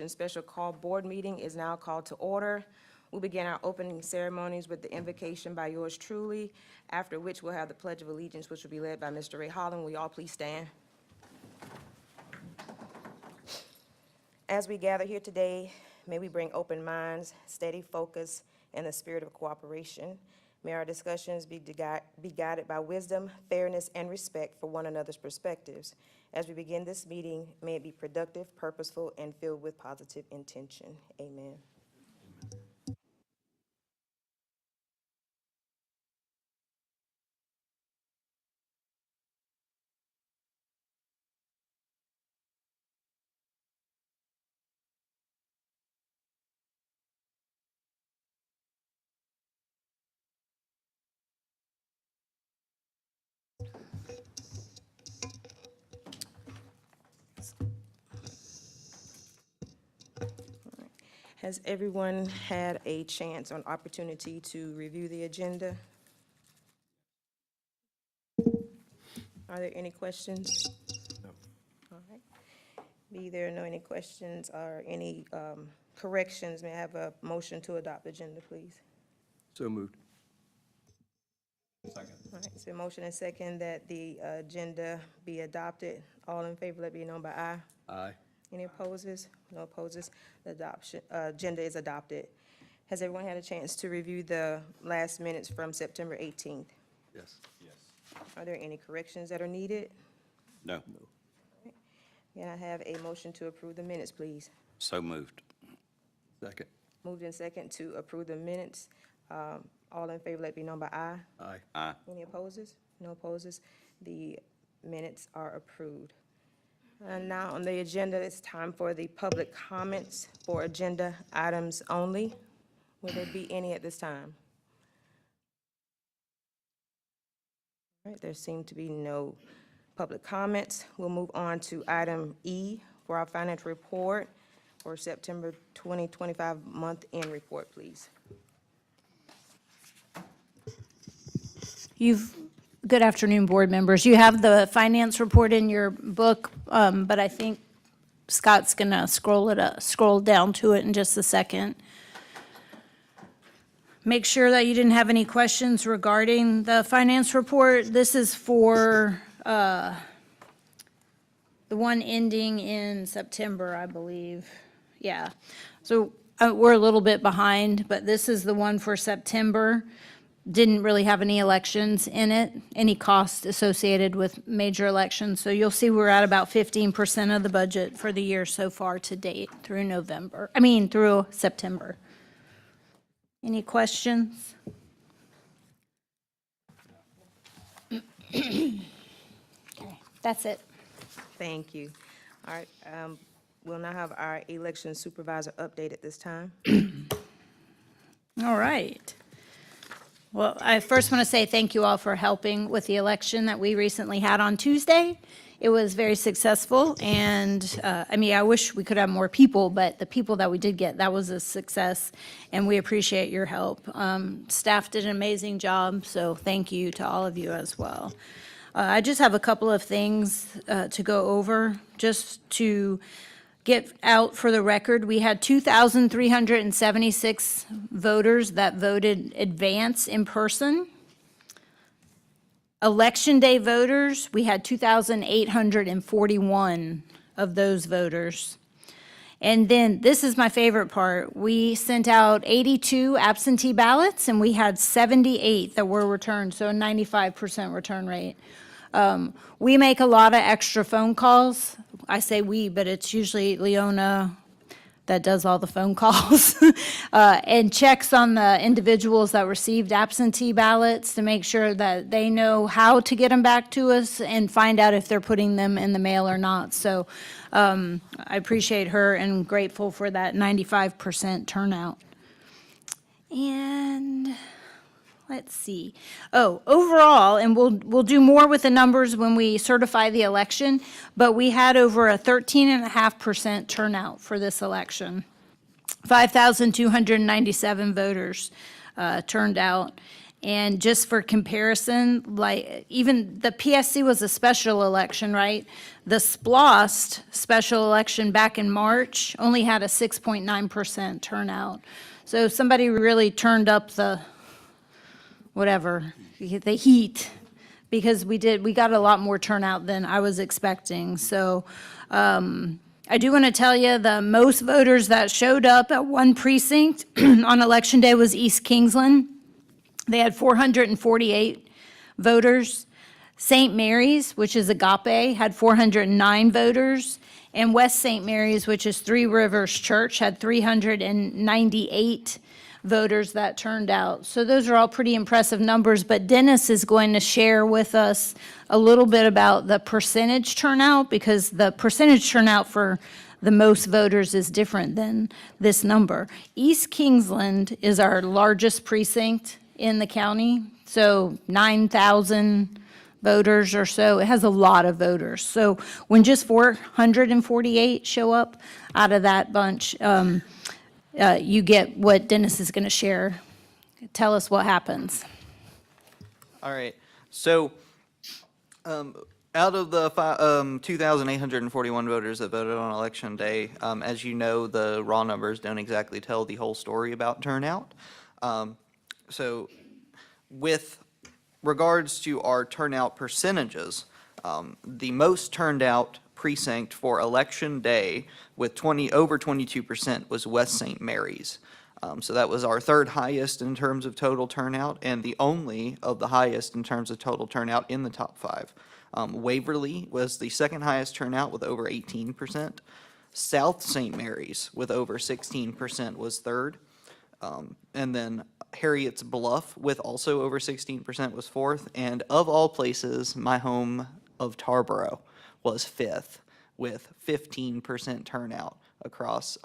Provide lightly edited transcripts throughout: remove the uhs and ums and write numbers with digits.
Corporation Special Call Board Meeting is now called to order. We'll begin our opening ceremonies with the invocation by yours truly, after which we'll have the Pledge of Allegiance, which will be led by Mr. Ray Holland. Will you all please stand? As we gather here today, may we bring open minds, steady focus, and the spirit of cooperation. May our discussions be guided by wisdom, fairness, and respect for one another's perspectives. As we begin this meeting, may it be productive, purposeful, and filled with positive intention. Amen. Has everyone had a chance or an opportunity to review the agenda? Are there any questions? No. All right. Be there no any questions or any corrections, may I have a motion to adopt the agenda, please? So moved. Second. All right, it's been motion and second that the agenda be adopted. All in favor, let it be known by aye. Aye. Any opposes? No opposes. The agenda is adopted. Has everyone had a chance to review the last minutes from September 18th? Yes. Yes. Are there any corrections that are needed? No. Can I have a motion to approve the minutes, please? So moved. Second. Moved in second to approve the minutes. All in favor, let it be known by aye. Aye. Aye. Any opposes? No opposes. The minutes are approved. And now on the agenda, it's time for the public comments for agenda items only. Will there be any at this time? All right, there seem to be no public comments. We'll move on to item E for our financial report for September 2025 month-end report, please. Good afternoon, board members. You have the finance report in your book, but I think Scott's going to scroll down to it in just a second. Make sure that you didn't have any questions regarding the finance report. This is for the one ending in September, I believe. Yeah. So we're a little bit behind, but this is the one for September. Didn't really have any elections in it, any costs associated with major elections. So you'll see we're at about 15% of the budget for the year so far to date through through September. Any questions? Okay, that's it. Thank you. All right, we'll now have our election supervisor update at this time. All right. Well, I first want to say thank you all for helping with the election that we recently had on Tuesday. It was very successful, and I wish we could have more people, but the people that we did get, that was a success, and we appreciate your help. Staff did an amazing job, so thank you to all of you as well. I just have a couple of things to go over, just to get out for the record. We had 2,376 voters that voted advance in person. Election day voters, we had 2,841 of those voters. And then, this is my favorite part, we sent out 82 absentee ballots, and we had 78 that were returned, so a 95% return rate. We make a lot of extra phone calls. I say we, but it's usually Leona that does all the phone calls and checks on the individuals that received absentee ballots to make sure that they know how to get them back to us and find out if they're putting them in the mail or not. So I appreciate her and grateful for that 95% turnout. And let's see. Overall, and we'll do more with the numbers when we certify the election, but we had over a 13.5% turnout for this election. 5,297 voters turned out. And just for comparison, like, even the PSC was a special election, right? The SPLOST special election back in March only had a 6.9% turnout. So somebody really turned up the, whatever, the heat, because we got a lot more turnout than I was expecting. So I do want to tell you, the most voters that showed up at one precinct on Election Day was East Kingsland. They had 448 voters. St. Mary's, which is Agape, had 409 voters. And West St. Mary's, which is Three Rivers Church, had 398 voters that turned out. So those are all pretty impressive numbers, but Dennis is going to share with us a little bit about the percentage turnout, because the percentage turnout for the most voters is different than this number. East Kingsland is our largest precinct in the county, so 9,000 voters or so. It has a lot of voters. So when just 448 show up out of that bunch, you get what Dennis is going to share. Tell us what happens. All right. So, out of the 2,841 voters that voted on Election Day, as you know, the raw numbers don't exactly tell the whole story about turnout. So, with regards to our turnout percentages, the most turned out precinct for Election Day with over 22% was West St. Mary's. So that was our third highest in terms of total turnout, and the only of the highest in terms of total turnout in the top 5. Waverly was the second highest turnout with over 18%. South St. Mary's with over 16% was third. And then Harriet's Bluff with also over 16% was fourth. And of all places, my home of Tarboro was fifth with 15% turnout across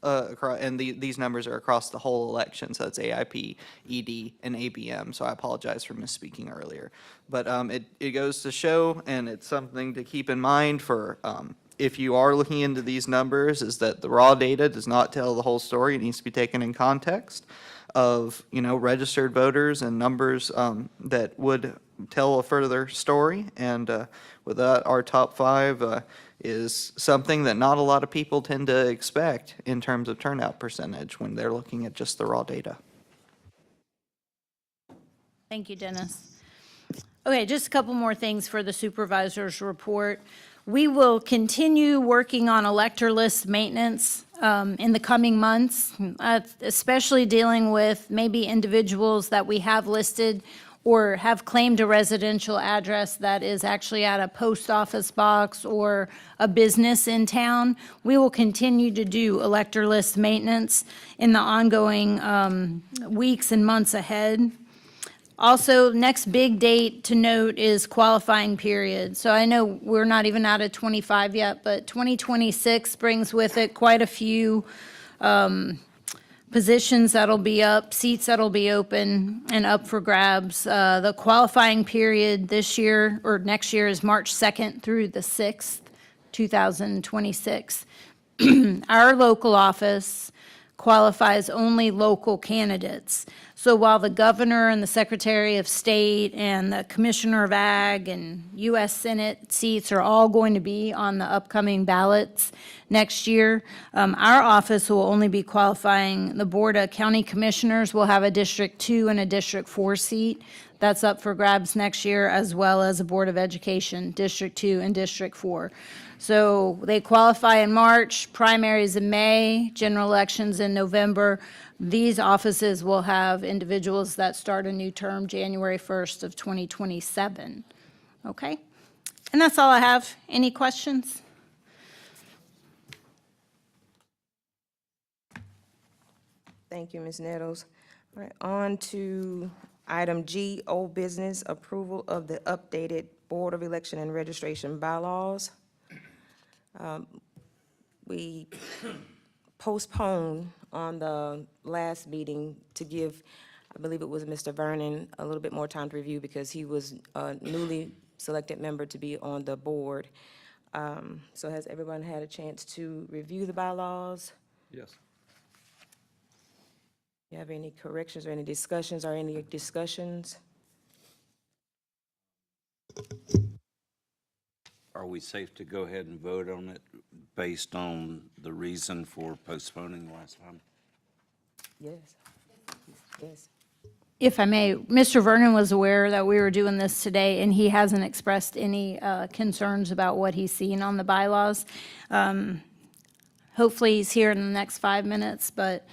these numbers are across the whole election. So it's AIP, ED, and ABM. So I apologize for misspeaking earlier. But it goes to show, and it's something to keep in mind for if you are looking into these numbers, is that the raw data does not tell the whole story. It needs to be taken in context of, registered voters and numbers that would tell a further story. And with that, our top 5 is something that not a lot of people tend to expect in terms of turnout percentage when they're looking at just the raw data. Thank you, Dennis. Okay, just a couple more things for the supervisor's report. We will continue working on elector list maintenance in the coming months, especially dealing with maybe individuals that we have listed or have claimed a residential address that is actually at a post office box or a business in town. We will continue to do elector list maintenance in the ongoing weeks and months ahead. Also, next big date to note is qualifying period. So I know we're not even out of 25 yet, but 2026 brings with it quite a few positions that'll be up, seats that'll be open and up for grabs. The qualifying period this year or next year is March 2nd through the 6th, 2026. Our local office qualifies only local candidates. So while the governor and the secretary of state and the commissioner of ag and U.S. Senate seats are all going to be on the upcoming ballots next year, our office will only be qualifying. The Board of County Commissioners will have a District 2 and a District 4 seat. That's up for grabs next year, as well as a Board of Education, District 2 and District 4. So they qualify in March, primaries in May, general elections in November. These offices will have individuals that start a new term January 1st of 2027. Okay? And that's all I have. Any questions? Thank you, Ms. Nettles. All right, on to item G, old business, approval of the updated Board of Election and Registration bylaws. We postponed on the last meeting to give, I believe it was Mr. Vernon, a little bit more time to review because he was a newly selected member to be on the board. So has everyone had a chance to review the bylaws? Yes. You have any corrections or any discussions or any discussions? Are we safe to go ahead and vote on it based on the reason for postponing last time? Yes. Yes. If I may, Mr. Vernon was aware that we were doing this today, and he hasn't expressed any concerns about what he's seen on the bylaws. Hopefully, he's here in the next 5 minutes, but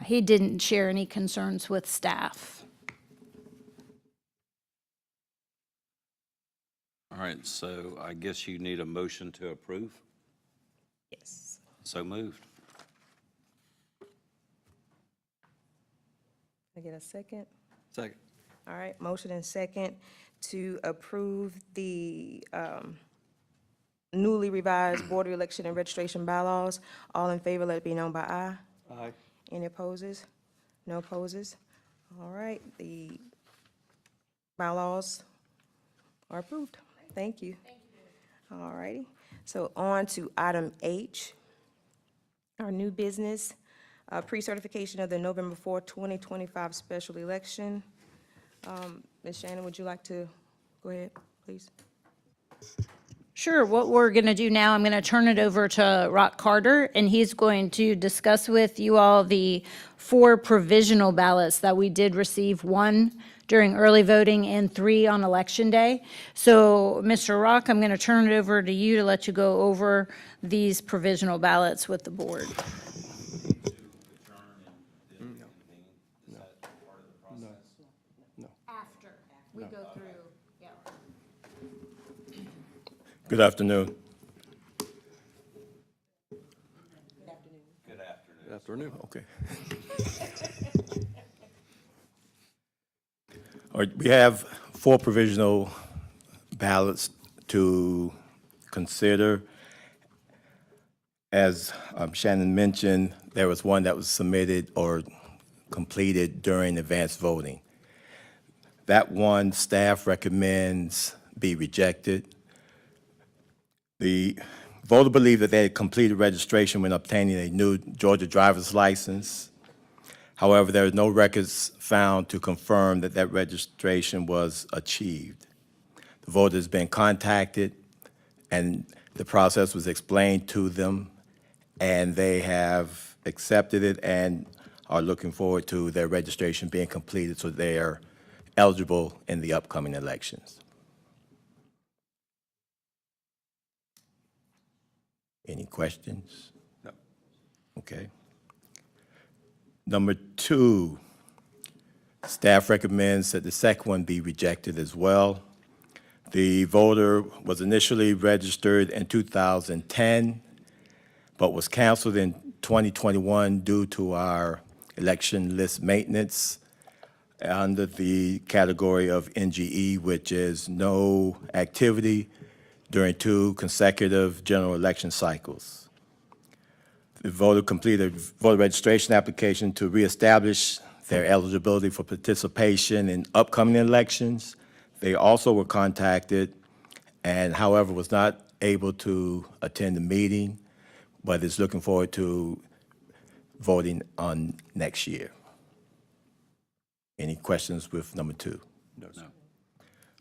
he didn't share any concerns with staff. All right, so I guess you need a motion to approve? Yes. So moved. Can I get a second? Second. All right, motion and second to approve the newly revised Board of Election and Registration bylaws. All in favor, let it be known by aye. Aye. Any opposes? No opposes? All right, the bylaws are approved. Thank you. All righty, so on to item H, our new business, pre-certification of the November 4, 2025 special election. Ms. Shannon, would you like to go ahead, please? Sure, what we're going to do now, I'm going to turn it over to Rock Carter, and he's going to discuss with you all the 4 provisional ballots that we did receive, 1 during early voting and 3 on Election Day. So, Mr. Rock, I'm going to turn it over to you to let you go over these provisional ballots with the board. After we go through, yeah. Good afternoon. Good afternoon. Okay. All right, we have 4 provisional ballots to consider. As Shannon mentioned, there was one that was submitted or completed during advanced voting. That one, staff recommends be rejected. The voter believed that they had completed registration when obtaining a new Georgia driver's license. However, there are no records found to confirm that that registration was achieved. The voter has been contacted, and the process was explained to them, and they have accepted it and are looking forward to their registration being completed so they are eligible in the upcoming elections. Any questions? No. Okay. Number 2, staff recommends that the second one be rejected as well. The voter was initially registered in 2010, but was canceled in 2021 due to our election list maintenance under the category of NGE, which is no activity during 2 consecutive general election cycles. The voter completed a voter registration application to reestablish their eligibility for participation in upcoming elections. They also were contacted and, however, was not able to attend the meeting, but is looking forward to voting on next year. Any questions with number 2? No. All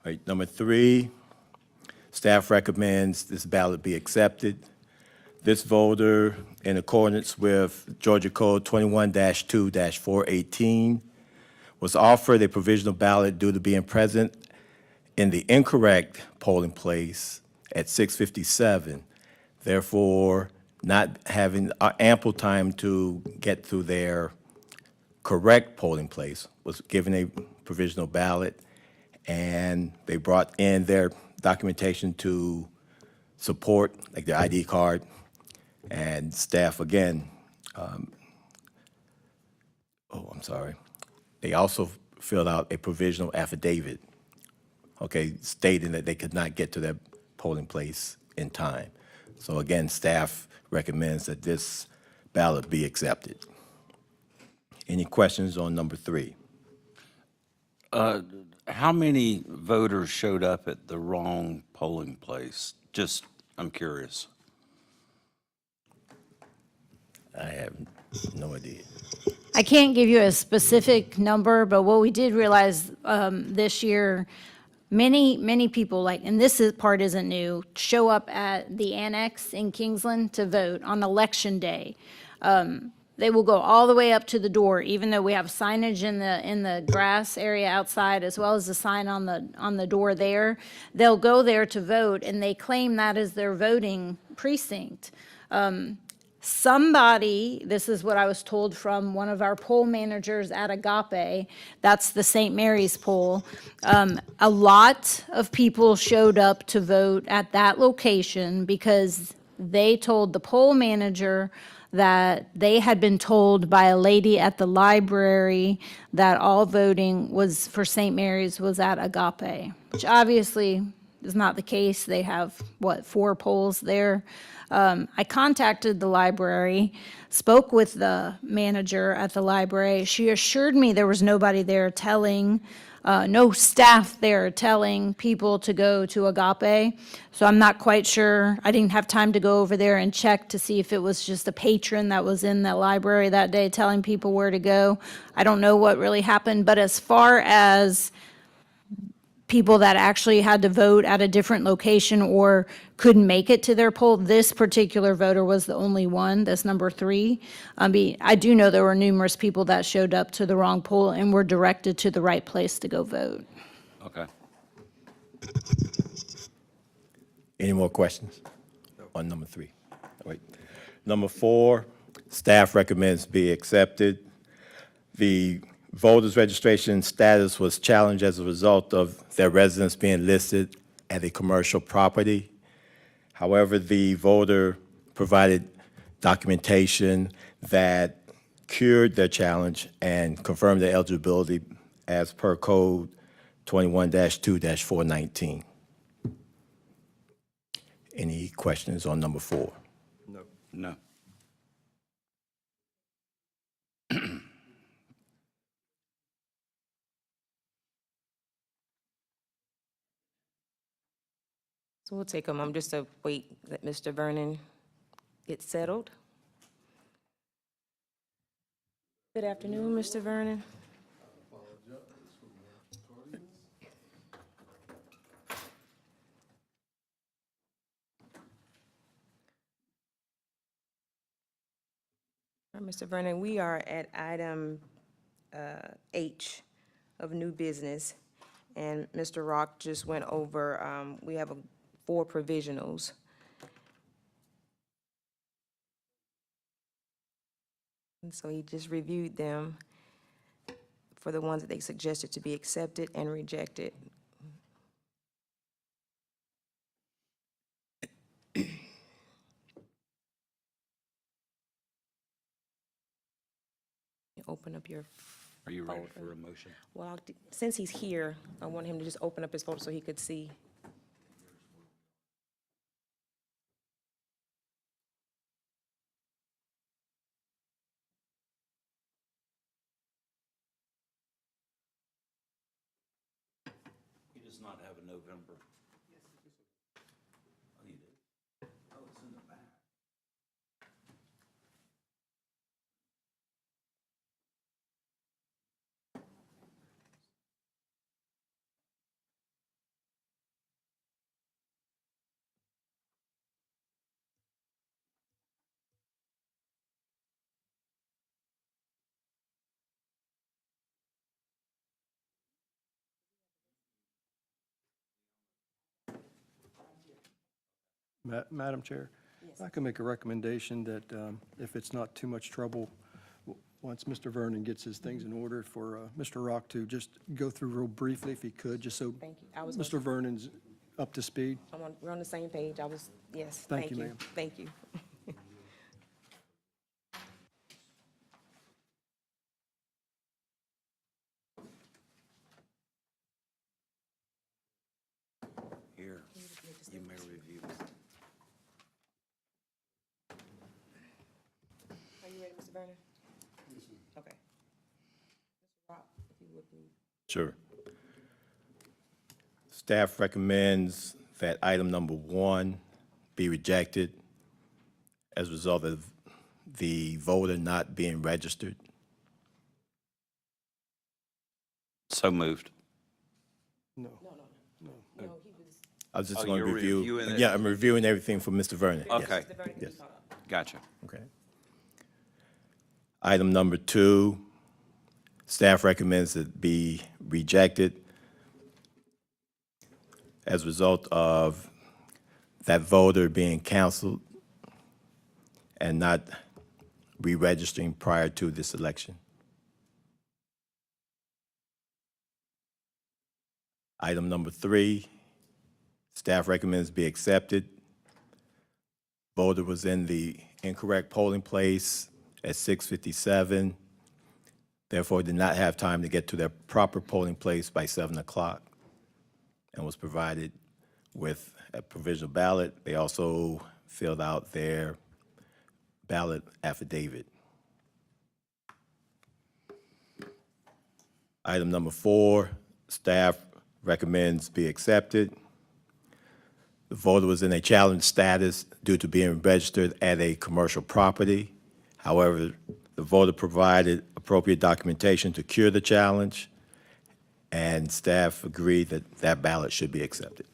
right, number 3, staff recommends this ballot be accepted. This voter, in accordance with Georgia Code 21-2-418, was offered a provisional ballot due to being present in the incorrect polling place at 6:57, therefore not having ample time to get to their correct polling place, was given a provisional ballot, and they brought in their documentation to support, like their ID card, and staff again, they also filled out a provisional affidavit, okay, stating that they could not get to their polling place in time. So again, staff recommends that this ballot be accepted. Any questions on number 3? How many voters showed up at the wrong polling place? Just, I'm curious. I have no idea. I can't give you a specific number, but what we did realize this year, many people, like, and part isn't new, show up at the annex in Kingsland to vote on election day. They will go all the way up to the door, even though we have signage in the grass area outside, as well as a sign on the door there. They'll go there to vote, and they claim that is their voting precinct. Somebody, this is what I was told from one of our poll managers at Agape, that's the St. Mary's poll. A lot of people showed up to vote at that location because they told the poll manager that they had been told by a lady at the library that all voting was for St. Mary's was at Agape, which obviously is not the case. They have, 4 polls there. I contacted the library, spoke with the manager at the library. She assured me there was nobody there telling, no staff there telling people to go to Agape. So I'm not quite sure. I didn't have time to go over there and check to see if it was just a patron that was in the library that day telling people where to go. I don't know what really happened, but as far as people that actually had to vote at a different location or couldn't make it to their poll, this particular voter was the only one, that's number 3. I do know there were numerous people that showed up to the wrong poll and were directed to the right place to go vote. Okay. Any more questions on number 3? Wait. Number 4, staff recommends be accepted. The voters' registration status was challenged as a result of their residence being listed as a commercial property. However, the voter provided documentation that cured their challenge and confirmed their eligibility as per code 21-2-419. Any questions on number 4? No. So we'll take a moment just to wait, let Mr. Vernon get settled. Good afternoon, Mr. Vernon. All right, Mr. Vernon, we are at item H of new business, and Mr. Rock just went over, we have 4 provisionals. And so he just reviewed them for the ones that they suggested to be accepted and rejected. Open up your Are you ready folder. for a motion? Well, since he's here, I want him to just open up his folder so he could see. He does not have a November. Oh, you do? Oh, it's in the back. Madam Chair, I can make a recommendation that if it's not too much trouble, once Mr. Vernon gets his things in order, for Mr. Rock to just go through real briefly, if he could, just so Thank you. I was Mr. Vernon's up to speed. we're on the same page. Yes, Thank thank you, you. ma'am. Thank you. Here, you may review. Are you ready, Mr. Vernon? Okay. Mr. Rock, if you would please. Sure. Staff recommends that item number 1 be rejected as a result of the voter not being registered. So moved. No. I was just Oh, going to you're review. reviewing it. Yeah, I'm reviewing everything for Mr. Vernon. Yes. Okay, Yes. gotcha. Okay. Item number 2, staff recommends it be rejected as a result of that voter being canceled and not re-registering prior to this election. Item number 3, staff recommends be accepted. Voter was in the incorrect polling place at 6:57, therefore did not have time to get to their proper polling place by 7 o'clock, and was provided with a provisional ballot. They also filled out their ballot affidavit. Item number 4, staff recommends be accepted. The voter was in a challenge status due to being registered at a commercial property. However, the voter provided appropriate documentation to cure the challenge, and staff agreed that that ballot should be accepted.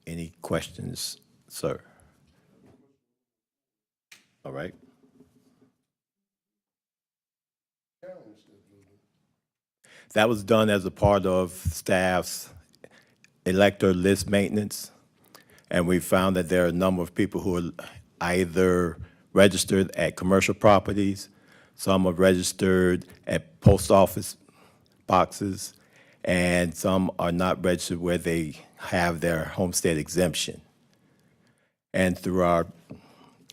Any questions, sir? All right. That was done as a part of staff's elector list maintenance, and we found that there are a number of people who are either registered at commercial properties, some are registered at post office boxes, and some are not registered where they have their homestead exemption. And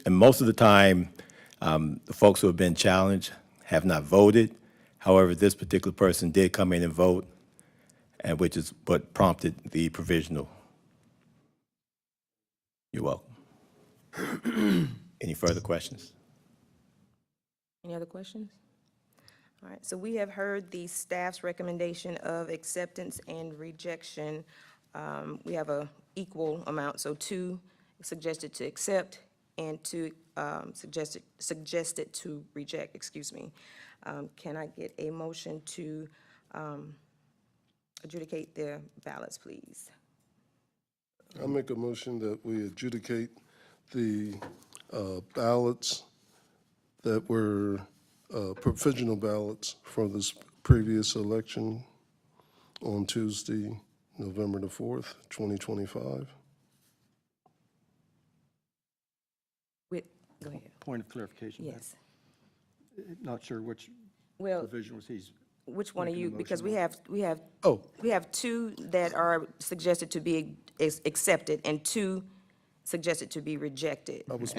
most of the time, the folks who have been challenged have not voted. However, this particular person did come in and vote, and which is what prompted the provisional. You're welcome. Any further questions? Any other questions? All right, so we have heard the staff's recommendation of acceptance and rejection. We have a equal amount, so 2 suggested to accept and 2 suggested to reject, excuse me. Can I get a motion to adjudicate the ballots, please? I make a motion that we adjudicate the ballots that were provisional ballots for this previous election on Tuesday, November the 4th, 2025. Go ahead. Point of clarification. Madam. Yes. Not sure which Well, provision was he's, which one of making you, the because motion Oh, we have 2 that are suggested to be accepted and 2 suggested to be rejected. I was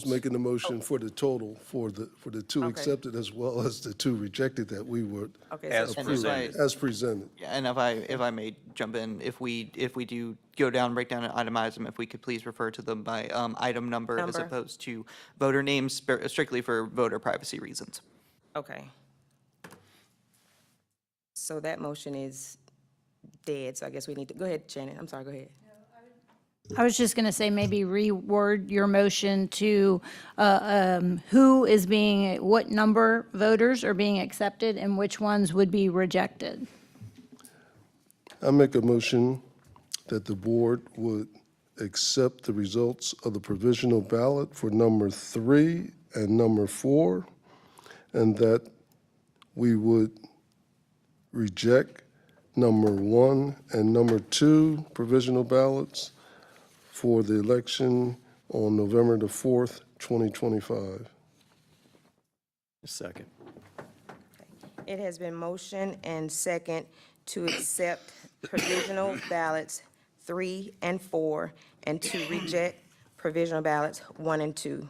making the motion for the total, for the 2 Okay. accepted as well as the 2 rejected that we would Okay, As so, presented. as presented. Yeah, and if I may jump in, if we do go down, break down and itemize them, if we could please refer to them by item number as Number. opposed to voter names, strictly for voter privacy reasons. okay. So that motion is dead, so I guess we need to, go ahead, Shannon, I'm sorry, go ahead. I was just going to say, maybe reword your motion to who is being, what number voters are being accepted and which ones would be rejected. I make a motion that the board would accept the results of the provisional ballot for number 3 and number 4, and that we would reject number 1 and number 2 provisional ballots for the election on November the 4th, 2025. second. It has been motion and second to accept provisional ballots 3 and 4, and to reject provisional ballots 1 and 2.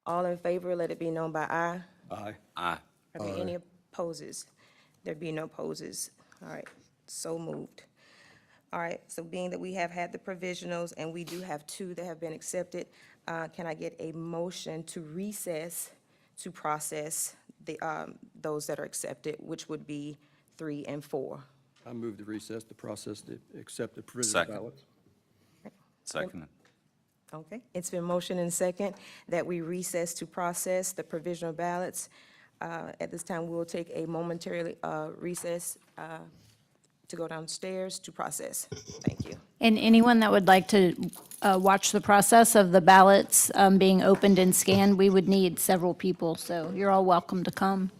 All in favor, let it be known by aye. Aye. Aye. Are there any opposes? There be no opposes. All right, so moved. All right, so being that we have had the provisionals and we do have 2 that have been accepted, can I get a motion to recess to process the, those that are accepted, which would be 3 and 4? I move to recess the process to accept the provisional Second. ballots. Second. Okay, it's been motion and second that we recess to process the provisional ballots. At this time, we'll take a momentary recess to go downstairs to process. Thank you. And anyone that would like to watch the process of the ballots being opened and scanned, we would need several people, so you're all welcome to come.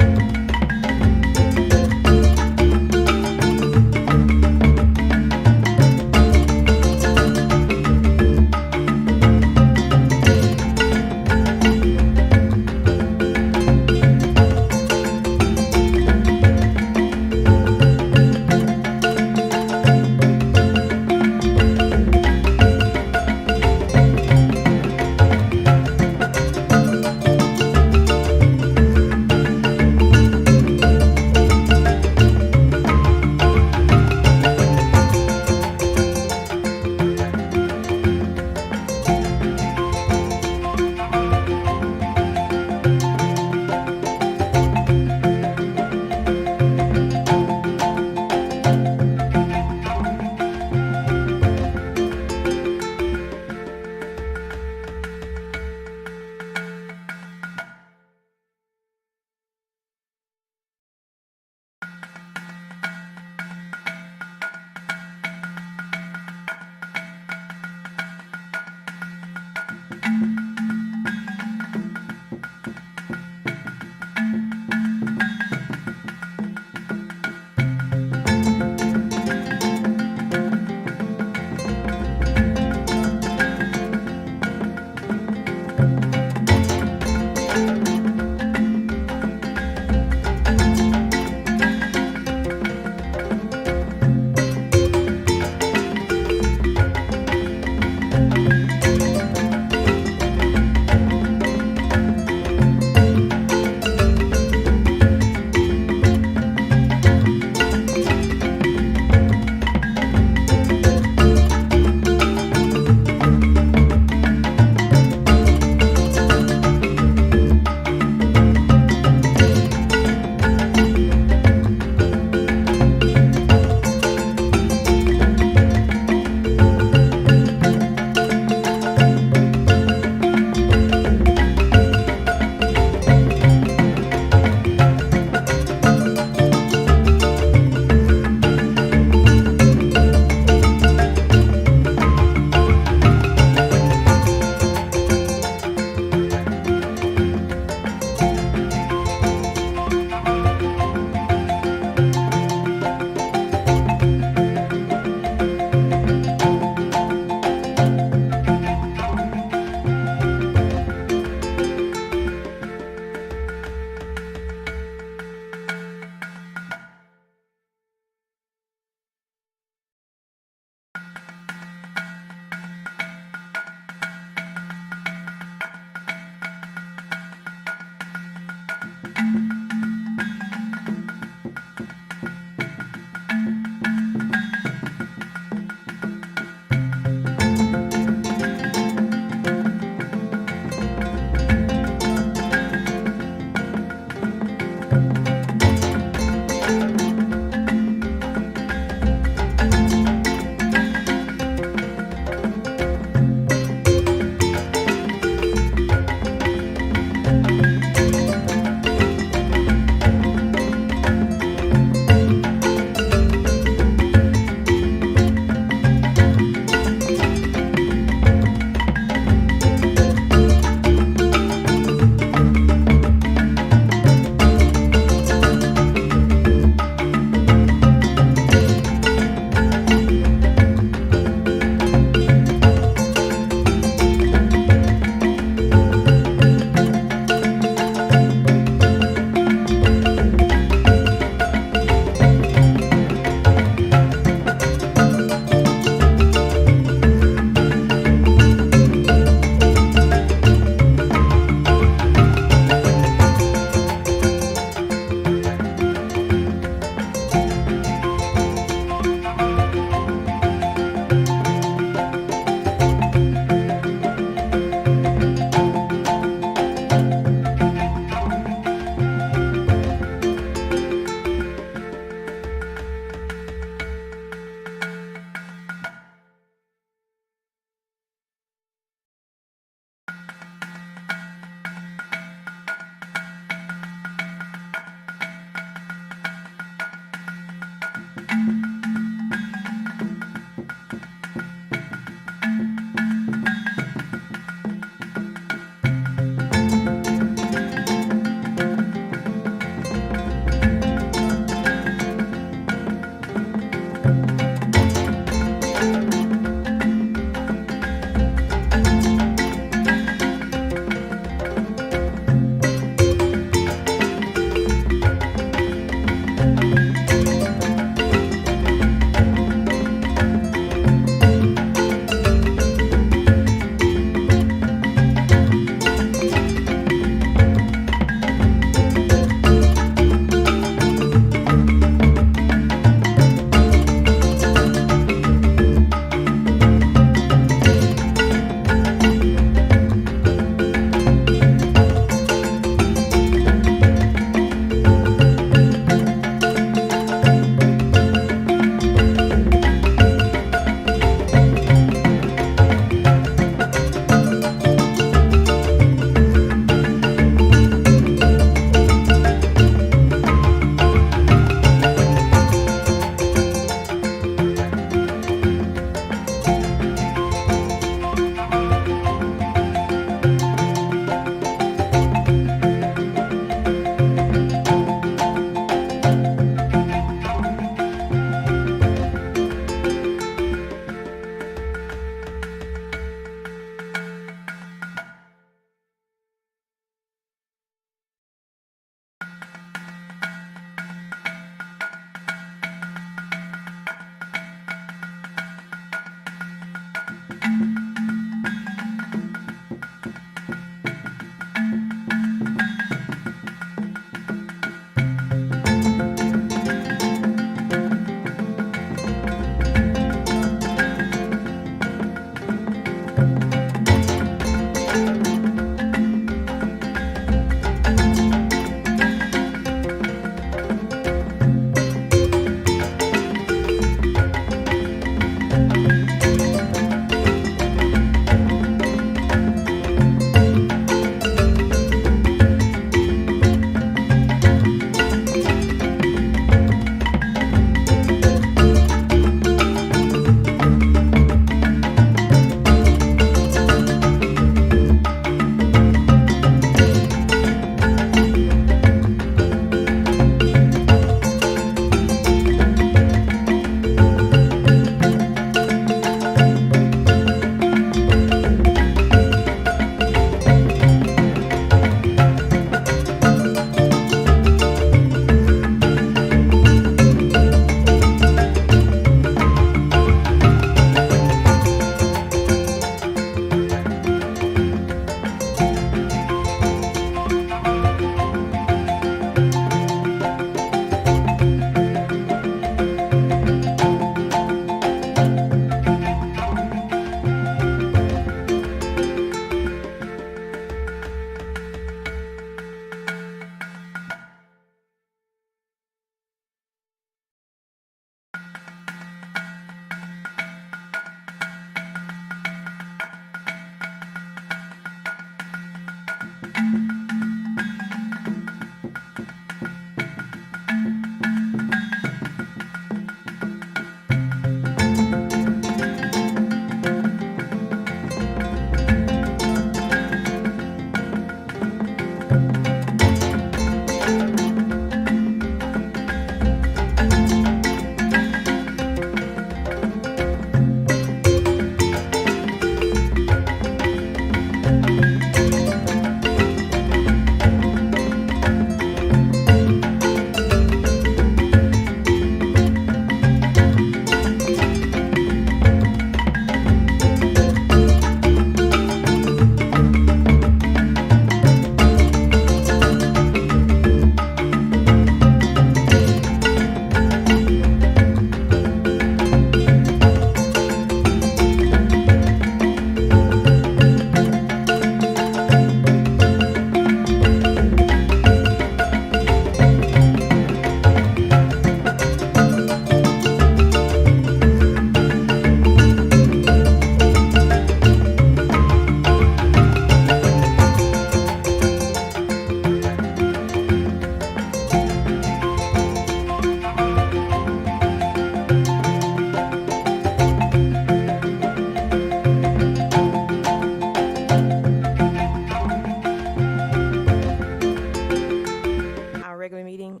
regular meeting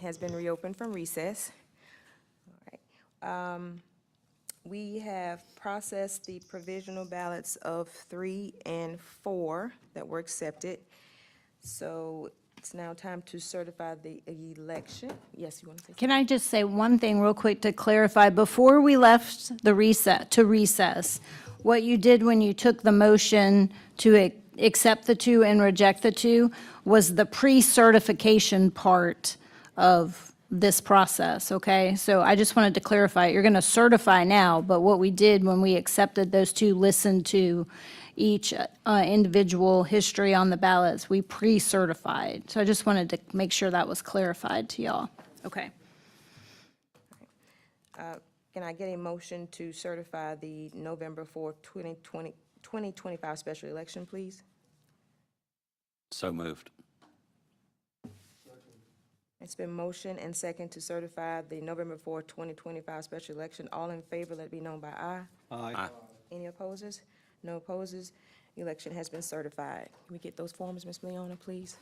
has been reopened from recess. All right. We have processed the provisional ballots of 3 and 4 that were accepted. So it's now time to certify the election. Yes, you want to say something? Can I just say one thing real quick to clarify? Before we left the recess, what you did when you took the motion to accept the 2 and reject the 2 was the pre-certification part of this process, okay? So I just wanted to clarify, you're going to certify now, but what we did when we accepted those 2, listened to each individual history on the ballots, we pre-certified. So I just wanted to make sure that was clarified to y'all. Okay. Can I get a motion to certify the November 4th, 2025 special election, please? So moved. It's been motion and second to certify the November 4th, 2025 special election. All in favor, let it be known by aye. Aye. Any opposes? No opposes. Election has been certified. Can we get those forms, Ms. Leona, please?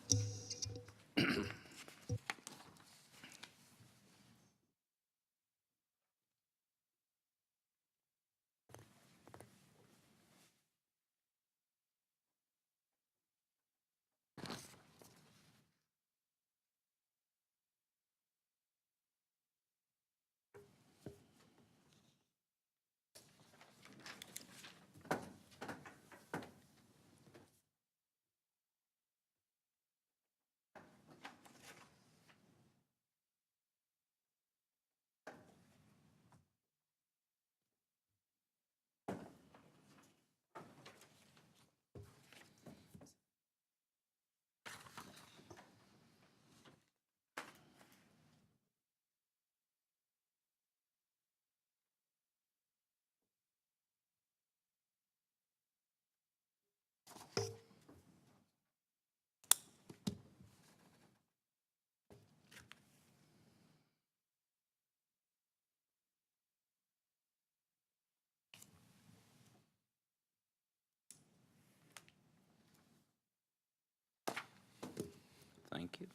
Thank you.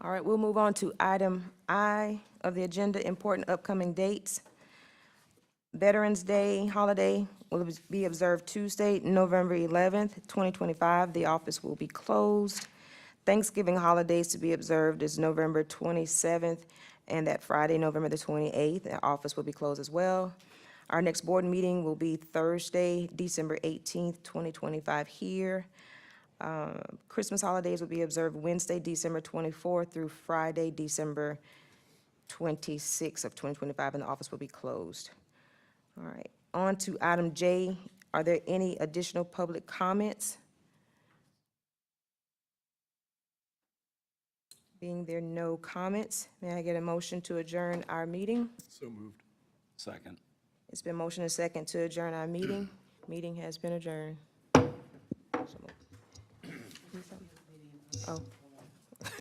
All right, we'll move on to item I of the agenda, important upcoming dates. Veterans Day holiday will be observed Tuesday, November 11th, 2025. The office will be closed. Thanksgiving holidays to be observed is November 27th, and that Friday, November the 28th. The office will be closed as well. Our next board meeting will be Thursday, December 18th, 2025 here. Christmas holidays will be observed Wednesday, December 24th through Friday, December 26th of 2025, and the office will be closed. All right, on to item J. Are there any additional public comments? Being there no comments, may I get a motion to adjourn our meeting? So moved. Second. It's been motion and second to adjourn our meeting. Meeting has been adjourned. Oh.